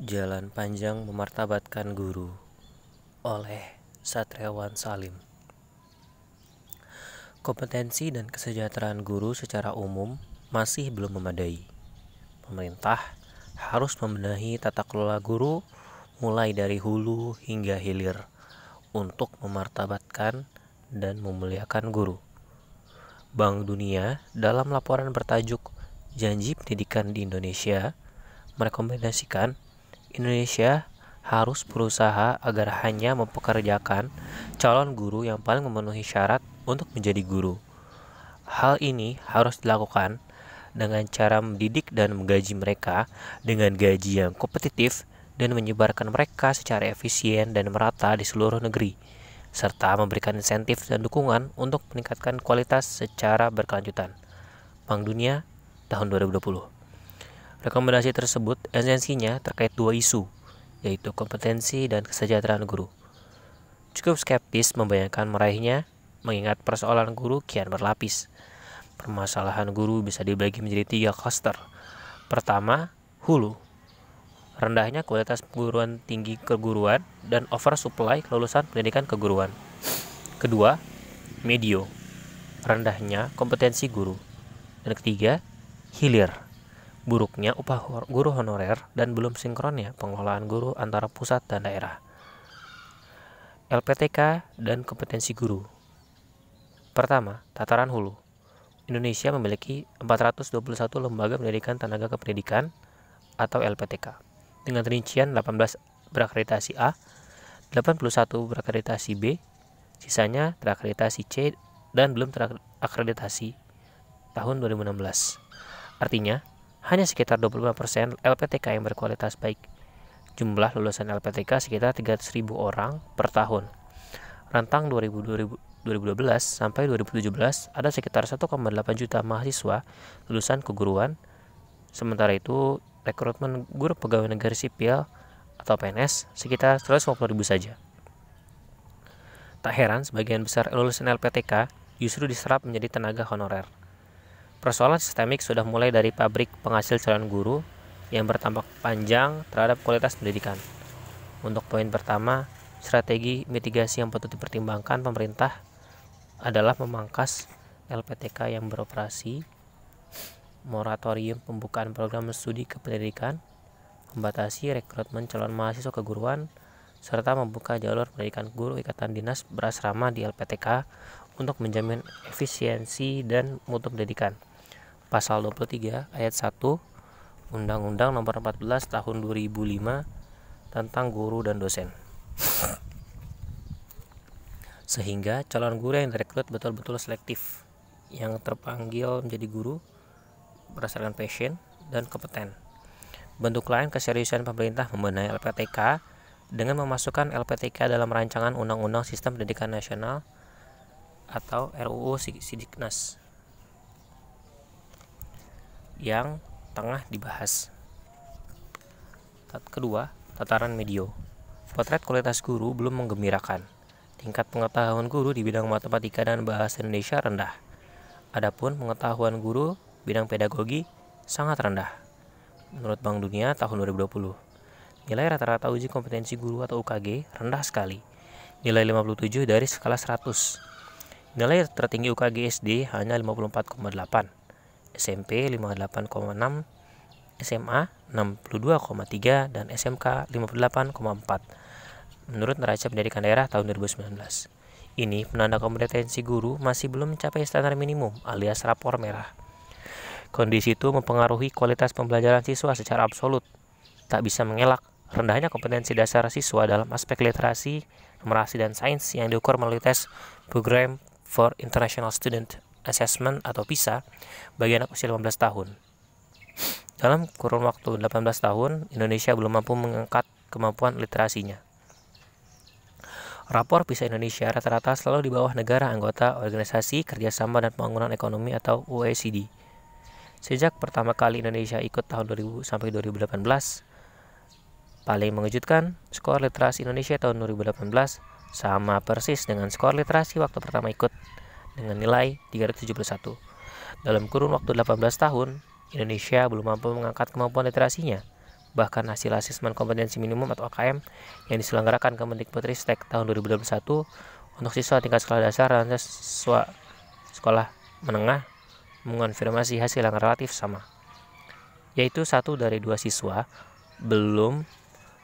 Jalan Panjang Memartabatkan Guru oleh Satriawan Salim. Kompetensi dan kesejahteraan guru secara umum masih belum memadai. Pemerintah harus membenahi tata kelola guru mulai dari hulu hingga hilir untuk memartabatkan dan memuliakan guru. Bank Dunia dalam laporan bertajuk Janji Pendidikan di Indonesia merekomendasikan Indonesia harus berusaha agar hanya mempekerjakan calon guru yang paling memenuhi syarat untuk menjadi guru. Hal ini harus dilakukan dengan cara mendidik dan menggaji mereka dengan gaji yang kompetitif dan menyebarkan mereka secara efisien dan merata di seluruh negeri, serta memberikan insentif dan dukungan untuk meningkatkan kualitas secara berkelanjutan. Bank Dunia tahun 2020. Rekomendasi tersebut esensinya terkait dua isu, yaitu kompetensi dan kesejahteraan guru. Cukup skeptis membayangkan meraihnya, mengingat persoalan guru kian berlapis. Permasalahan guru bisa dibagi menjadi 3 klaster. Pertama, hulu. Rendahnya kualitas perguruan tinggi keguruan dan oversupply kelulusan pendidikan keguruan. Kedua, medio. Rendahnya kompetensi guru. Dan ketiga, hilir. Buruknya upah guru honorer dan belum sinkronnya pengelolaan guru antara pusat dan daerah. LPTK dan kompetensi guru. Pertama, tataran hulu. Indonesia memiliki 421 lembaga pendidikan tenaga kependidikan atau LPTK dengan rincian 18 berakreditasi A, 81 berakreditasi B, sisanya terakreditasi C dan belum terakreditasi tahun 2016. Artinya, hanya sekitar 25% LPTK yang berkualitas baik. Jumlah lulusan LPTK sekitar 300.000 orang per tahun. Rentang 2012 sampai 2017 ada sekitar 1,8 juta mahasiswa lulusan keguruan. Sementara itu, rekrutmen guru pegawai negeri sipil atau PNS sekitar 150.000 saja. Tak heran sebagian besar lulusan LPTK justru diserap menjadi tenaga honorer. Persoalan sistemik sudah mulai dari pabrik penghasil calon guru yang bertampak panjang terhadap kualitas pendidikan. Untuk poin pertama, strategi mitigasi yang patut dipertimbangkan pemerintah adalah memangkas LPTK yang beroperasi, moratorium pembukaan program studi kependidikan, membatasi rekrutmen calon mahasiswa keguruan, serta membuka jalur pendidikan guru ikatan dinas berasrama di LPTK untuk menjamin efisiensi dan mutu pendidikan. Pasal 23 ayat 1 Undang-Undang Nomor 14 Tahun 2005 tentang guru dan dosen. Sehingga calon guru yang direkrut betul-betul selektif, yang terpanggil menjadi guru berdasarkan passion dan kompeten. Bentuk lain keseriusan pemerintah membenahi LPTK dengan memasukkan LPTK dalam rancangan Undang-Undang Sistem Pendidikan Nasional atau RUU Sidiknas yang tengah dibahas. Kedua, tataran medio. Potret kualitas guru belum menggembirakan. Tingkat pengetahuan guru di bidang matematika dan bahasa Indonesia rendah. Adapun pengetahuan guru bidang pedagogi sangat rendah. Menurut Bank Dunia tahun 2020, nilai rata-rata uji kompetensi guru atau UKG rendah sekali. Nilai 57 dari skala 100. Nilai tertinggi UKG SD hanya 54,8. SMP 58,6, SMA 62,3, dan SMK 58,4 menurut Neraca Pendidikan Daerah tahun 2019. Ini penanda kompetensi guru masih belum mencapai standar minimum alias rapor merah. Kondisi itu mempengaruhi kualitas pembelajaran siswa secara absolut. Tak bisa mengelak rendahnya kompetensi dasar siswa dalam aspek literasi, numerasi, dan sains yang diukur melalui tes Program for International Student Assessment atau PISA bagi anak usia 15 tahun. Dalam kurun waktu 18 tahun, Indonesia belum mampu mengangkat kemampuan literasinya. Rapor PISA Indonesia rata-rata selalu di bawah negara anggota Organisasi Kerjasama dan Pembangunan Ekonomi atau OECD. Sejak pertama kali Indonesia ikut tahun 2000 sampai 2018, paling mengejutkan, skor literasi Indonesia tahun 2018 sama persis dengan skor literasi waktu pertama ikut, dengan nilai 371. Dalam kurun waktu 18 tahun, Indonesia belum mampu mengangkat kemampuan literasinya. Bahkan hasil asesmen kompetensi minimum atau AKM yang diselenggarakan Kemendikbudristek tahun 2021 untuk siswa tingkat sekolah dasar dan siswa sekolah menengah mengonfirmasi hasil yang relatif sama, yaitu 1 dari 2 siswa belum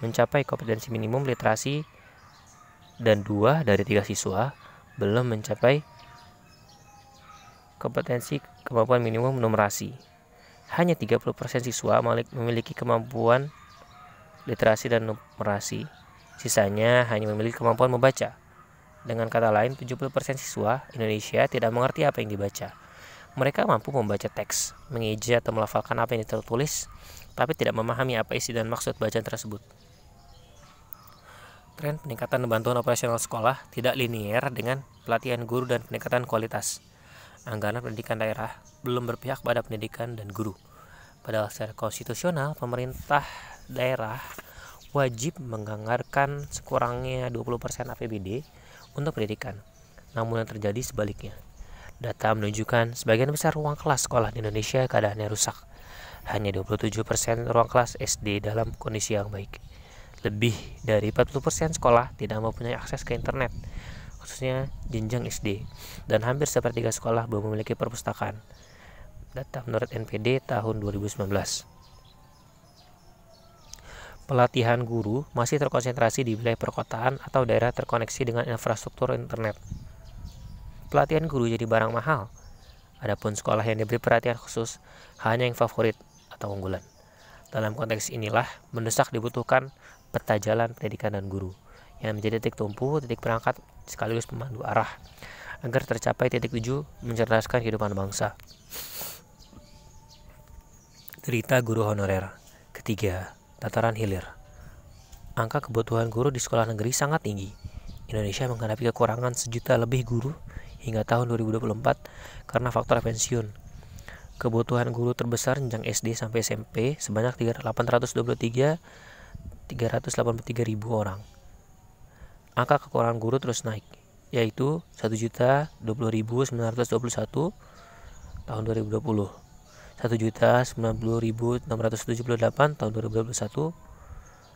mencapai kompetensi minimum literasi dan 2 dari 3 siswa belum mencapai kompetensi kemampuan minimum numerasi. Hanya 30% siswa memiliki kemampuan literasi dan numerasi. Sisanya hanya memiliki kemampuan membaca. Dengan kata lain, 70% siswa Indonesia tidak mengerti apa yang dibaca. Mereka mampu membaca teks, mengeja atau melafalkan apa yang tertulis, tapi tidak memahami apa isi dan maksud bacaan tersebut. Tren peningkatan bantuan operasional sekolah tidak linier dengan pelatihan guru dan peningkatan kualitas. Anggaran pendidikan daerah belum berpihak pada pendidikan dan guru. Padahal secara konstitusional, pemerintah daerah wajib menganggarkan sekurangnya 20% APBD untuk pendidikan. Namun yang terjadi sebaliknya. Data menunjukkan sebagian besar ruang kelas sekolah di Indonesia keadaannya rusak. Hanya 27% ruang kelas SD dalam kondisi yang baik. Lebih dari 40% sekolah tidak mempunyai akses ke internet, khususnya jenjang SD, dan hampir sepertiga sekolah belum memiliki perpustakaan. Data menurut NPD tahun 2019. Pelatihan guru masih terkonsentrasi di wilayah perkotaan atau daerah terkoneksi dengan infrastruktur internet. Pelatihan guru jadi barang mahal. Adapun sekolah yang diberi perhatian khusus hanya yang favorit atau unggulan. Dalam konteks inilah mendesak dibutuhkan peta jalan pendidikan dan guru yang menjadi titik tumpu, titik berangkat sekaligus pemandu arah agar tercapai titik tuju mencerdaskan kehidupan bangsa. Derita guru honorer. Ketiga, tataran hilir. Angka kebutuhan guru di sekolah negeri sangat tinggi. Indonesia menghadapi kekurangan 1 juta lebih guru hingga tahun 2024 karena faktor pensiun. Kebutuhan guru terbesar jenjang SD sampai SMP sebanyak 383.000 orang. Angka kekurangan guru terus naik, yaitu 1.020.921 tahun 2020, 1.090.678 tahun 2021,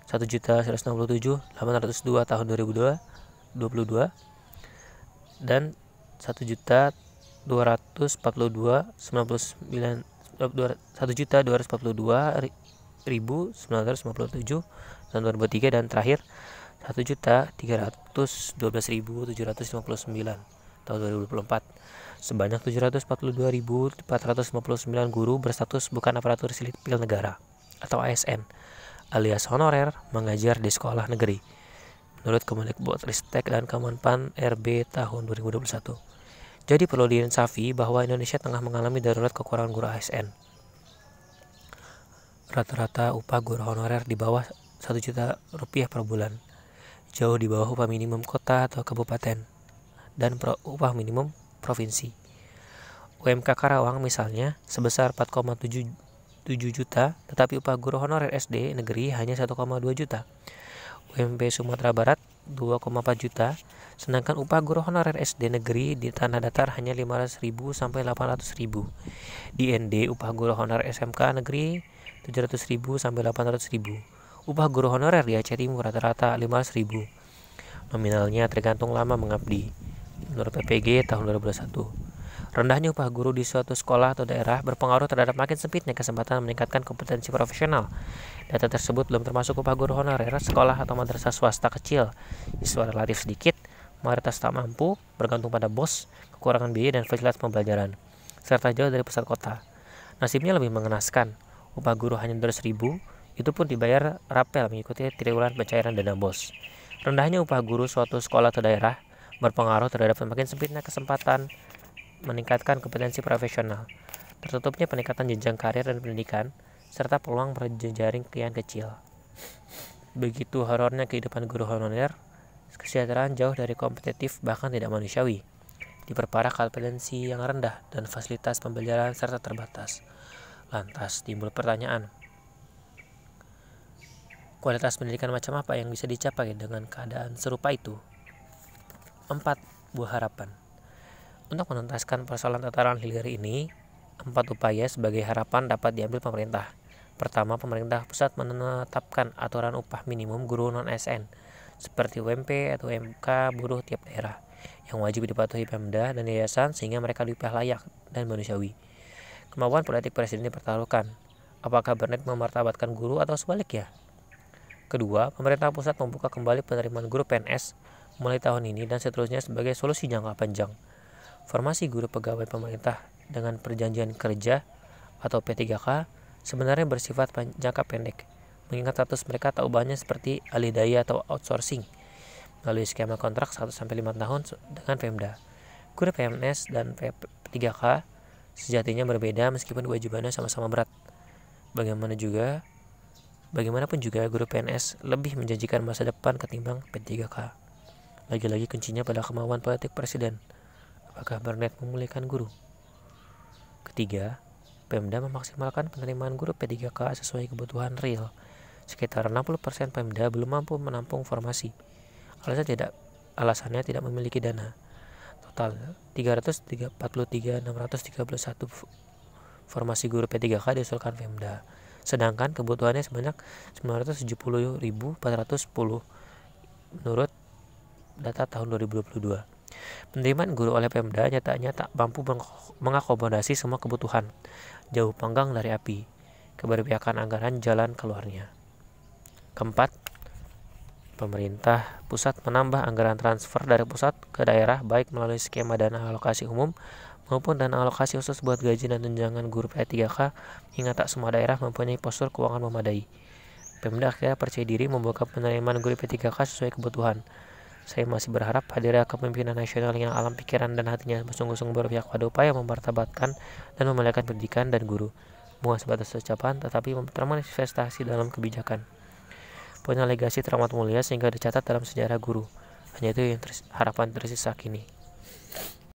1.167.802 tahun 2022, dan 1.242.957 tahun 2003, dan terakhir 1.312.759 tahun 2024. Sebanyak 742.459 guru berstatus bukan aparatur sipil negara atau ASN alias honorer mengajar di sekolah negeri menurut Kemendikbudristek dan Kemenpan RB tahun 2021. Jadi perlu diinsafi bahwa Indonesia tengah mengalami darurat kekurangan guru ASN. Rata-rata upah guru honorer di bawah 1 juta rupiah per bulan, jauh di bawah upah minimum kota atau kabupaten dan upah minimum provinsi. UMK Karawang misalnya sebesar 4,7 juta, tetapi upah guru honorer SD negeri hanya 1,2 juta. UMP Sumatera Barat 2,4 juta, sedangkan upah guru honorer SD negeri di tanah datar hanya 500.000 sampai 800.000. Di ND upah guru honorer SMK negeri 700.000 sampai 800.000. Upah guru honorer di Aceh Timur rata-rata 500.000. Nominalnya tergantung lama mengabdi. Menurut PPG tahun 2021. Rendahnya upah guru di suatu sekolah atau daerah berpengaruh terhadap makin sempitnya kesempatan meningkatkan kompetensi profesional. Data tersebut belum termasuk upah guru honorer sekolah atau madrasah swasta kecil, siswa relatif sedikit, mayoritas tak mampu, bergantung pada bos, kekurangan biaya dan fasilitas pembelajaran, serta jauh dari pusat kota. Nasibnya lebih mengenaskan, upah guru hanya 200.000, itu pun dibayar rapel mengikuti triwulan pencairan dana bos. Rendahnya upah guru suatu sekolah atau daerah berpengaruh terhadap semakin sempitnya kesempatan meningkatkan kompetensi profesional, tertutupnya peningkatan jenjang karir dan pendidikan, serta peluang berjejaring kian kecil. Begitu horornya kehidupan guru honorer, kesejahteraan jauh dari kompetitif bahkan tidak manusiawi, diperparah kompetensi yang rendah dan fasilitas pembelajaran serta terbatas. Lantas timbul pertanyaan, kualitas pendidikan macam apa yang bisa dicapai dengan keadaan serupa itu? 4 buah harapan. Untuk menuntaskan persoalan tataran hilir ini, 4 upaya sebagai harapan dapat diambil pemerintah. Pertama, pemerintah pusat menetapkan aturan upah minimum guru non-ASN seperti UMP atau UMK buruh tiap daerah yang wajib dipatuhi Pemda dan yayasan sehingga mereka diupah layak dan manusiawi. Kemauan politik presiden dipertaruhkan. Apakah Bernet memartabatkan guru atau sebaliknya? Kedua, pemerintah pusat membuka kembali penerimaan guru PNS mulai tahun ini dan seterusnya sebagai solusi jangka panjang. Formasi guru pegawai pemerintah dengan perjanjian kerja atau P3K sebenarnya bersifat jangka pendek, mengingat status mereka tak ubahnya seperti alih daya atau outsourcing melalui skema kontrak 1-5 tahun dengan Pemda. Guru PNS dan P3K sejatinya berbeda meskipun kewajibannya sama-sama berat. Bagaimanapun juga guru PNS lebih menjanjikan masa depan ketimbang P3K. Lagi-lagi kuncinya pada kemauan politik presiden. Apakah Bernet memulihkan guru? Ketiga, Pemda memaksimalkan penerimaan guru P3K sesuai kebutuhan real. Sekitar 60% Pemda belum mampu menampung formasi. Alasannya tidak memiliki dana. Total 343.631 formasi guru P3K diusulkan Pemda. Sedangkan kebutuhannya sebanyak 970.410 menurut data tahun 2022. Penerimaan guru oleh Pemda nyatanya tak mampu mengakomodasi semua kebutuhan. Jauh panggang dari api. Keberpihakan anggaran jalan keluarnya. Keempat, pemerintah pusat menambah anggaran transfer dari pusat ke daerah baik melalui skema dana alokasi umum maupun dana alokasi khusus buat gaji dan tunjangan guru P3K hingga tak semua daerah mempunyai postur keuangan memadai. Pemda akhirnya percaya diri membuka penerimaan guru P3K sesuai kebutuhan. Saya masih berharap hadirnya kepemimpinan nasional yang alam pikiran dan hatinya bersungguh-sungguh berpihak pada upaya memartabatkan dan memuliakan pendidikan dan guru. Bukan sebatas ucapan, tetapi termanifestasi dalam kebijakan. Punya legasi teramat mulia sehingga dicatat dalam sejarah guru. Hanya itu yang harapan tersisa kini.